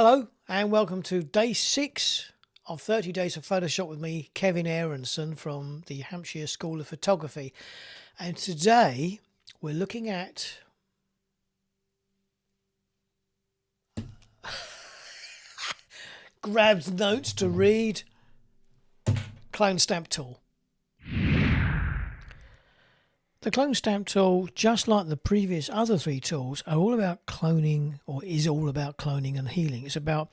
Hello and welcome to day 6 of 30 Days of Photoshop with me, Kevin Aronson from the Hampshire School of Photography. And today we're looking at grabs notes to read clone stamp tool. The clone stamp tool, just like the previous other 3 tools, are all about cloning, or is all about cloning and healing. It's about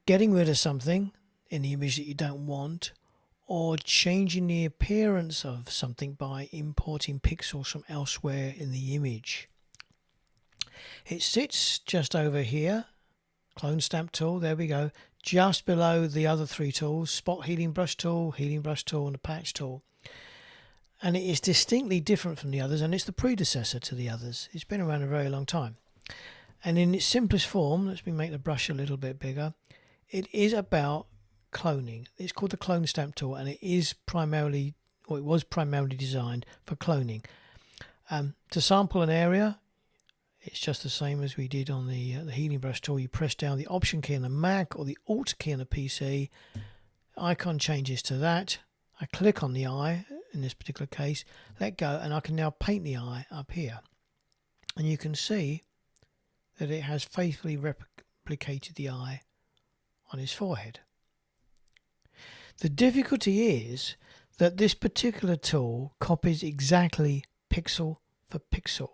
getting rid of something in the image that you don't want, or changing the appearance of something by importing pixels from elsewhere in the image. It sits just over here, clone stamp tool, there we go, just below the other 3 tools, spot healing brush tool, and the patch tool. And it is distinctly different from the others, and it's the predecessor to the others. It's been around a very long time. And in its simplest form, let me make the brush a little bit bigger, it is about cloning. It's called the clone stamp tool, and it was primarily designed for cloning. To sample an area, it's just the same as we did on the healing brush tool. You press down the Option key on the Mac or the Alt key on the PC. Icon changes to that. I click on the eye in this particular case, let go, and I can now paint the eye up here. And you can see that it has faithfully replicated the eye on his forehead. The difficulty is that this particular tool copies exactly pixel for pixel.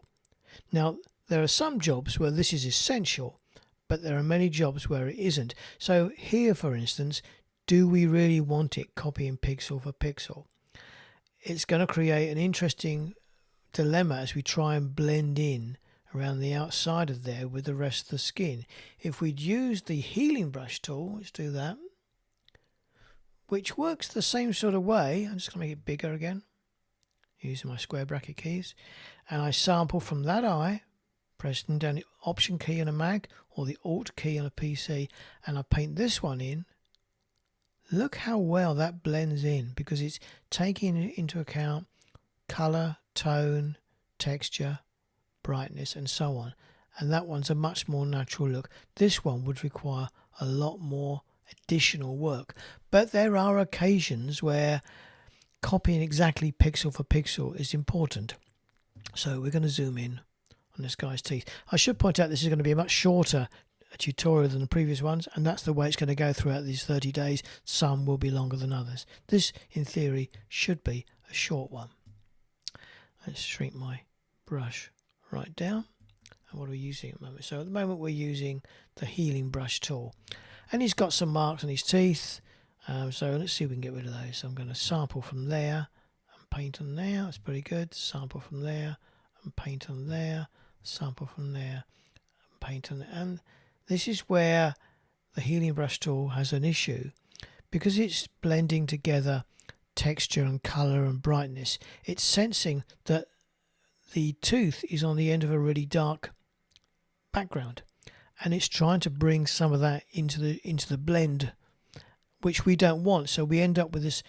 Now, there are some jobs where this is essential, but there are many jobs where it isn't. So here, for instance, do we really want it copying pixel for pixel? It's going to create an interesting dilemma as we try and blend in around the outside of there with the rest of the skin. If we'd use the healing brush tool, let's do that, which works the same sort of way. I'm just going to make it bigger again using my square bracket keys, and I sample from that eye, pressing down the Option key on a Mac or the Alt key on a PC, and I paint this one in. Look how well that blends in, because it's taking into account color, tone, texture, brightness and so on, and that one's a much more natural look. This one would require a lot more additional work, but there are occasions where copying exactly pixel for pixel is important. So we're going to zoom in on this guy's teeth. I should point out this is going to be a much shorter tutorial than the previous ones, and that's the way it's going to go throughout these 30 days. Some will be longer than others. This in theory should be a short one. Let's shrink my brush right down. And what are we using at the moment? So at the moment we're using the healing brush tool, and he's got some marks on his teeth, so let's see if we can get rid of those. So I'm going to sample from there and paint on there. That's pretty good. Sample from there and paint on there. Sample from there and paint on there. And this is where the healing brush tool has an issue, because it's blending together texture and color and brightness. It's sensing that the tooth is on the end of a really dark background, and it's trying to bring some of that into the blend, which we don't want. So we end up with this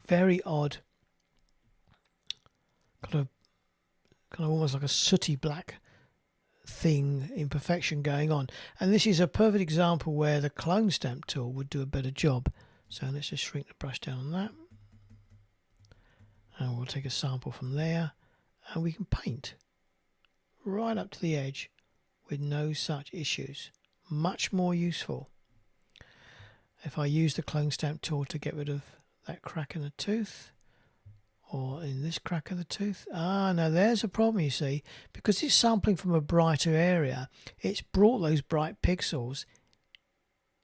very odd kind of almost like a sooty black thing, imperfection going on. And this is a perfect example where the clone stamp tool would do a better job. So let's just shrink the brush down on that, and we'll take a sample from there, and we can paint right up to the edge with no such issues. Much more useful. If I use the clone stamp tool to get rid of that crack in the tooth, or in this crack of the tooth, now there's a problem, you see, because it's sampling from a brighter area. It's brought those bright pixels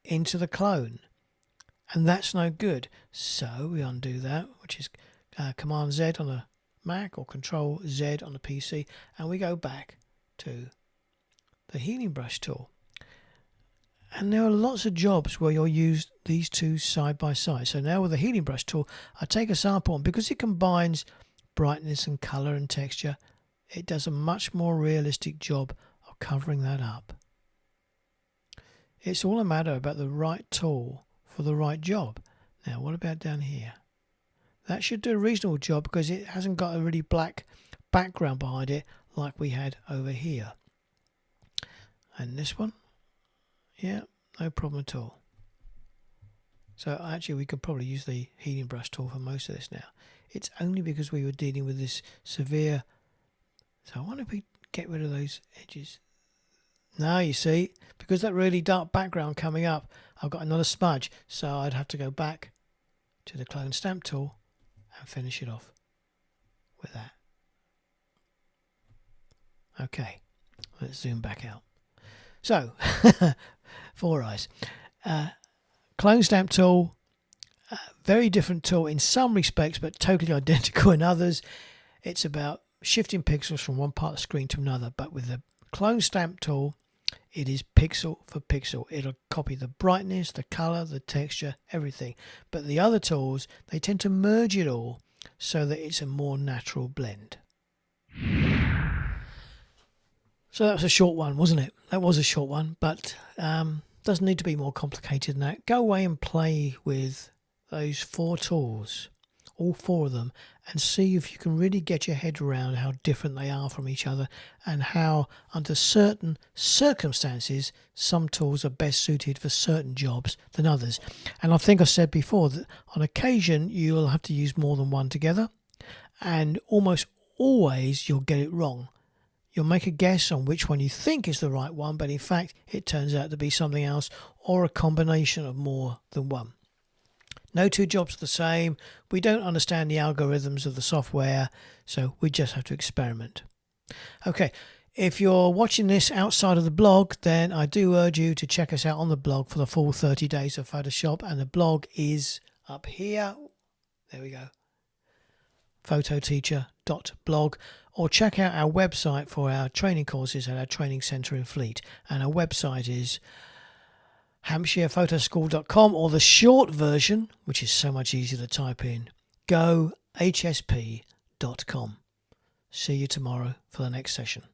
into the clone, and that's no good. So we undo that, which is Command Z on the Mac or Control Z on the PC, and we go back to the healing brush tool. And there are lots of jobs where you'll use these two side by side. So now with the healing brush tool, I take a sample, and because it combines brightness and color and texture, it does a much more realistic job of covering that up. It's all a matter about the right tool for the right job. Now, what about down here? That should do a reasonable job, because it hasn't got a really black background behind it like we had over here. And this one, Yeah, no problem at all. So actually we could probably use the healing brush tool for most of this now. It's only because we were dealing with this severe. So I wonder if we get rid of those edges. Now you see, because that really dark background coming up, I've got another smudge. So I'd have to go back to the clone stamp tool and finish it off with that. Okay, let's zoom back out. So, 4 eyes. Clone stamp tool, very different tool in some respects, but totally identical in others. It's about shifting pixels from one part of the screen to another, but with the clone stamp tool, it is pixel for pixel. It'll copy the brightness, the color, the texture, everything. But the other tools, they tend to merge it all so that it's a more natural blend. So that was a short one, wasn't it? That was a short one, but doesn't need to be more complicated than that. Go away and play with those 4 tools, all 4 of them, and see if you can really get your head around how different they are from each other and how under certain circumstances some tools are best suited for certain jobs than others. And I think I said before that on occasion you'll have to use more than one together, and almost always you'll get it wrong. You'll make a guess on which one you think is the right one, but in fact it turns out to be something else or a combination of more than one. No 2 jobs are the same. We don't understand the algorithms of the software, so we just have to experiment. Okay, if you're watching this outside of the blog, then I do urge you to check us out on the blog for the full 30 days of Photoshop, and the blog is up here. There we go. phototeacher.blog, or check out our website for our training courses at our training centre in Fleet, and our website is hampshirephotoschool.com, or the short version, which is so much easier to type in, gohsp.com. See you tomorrow for the next session.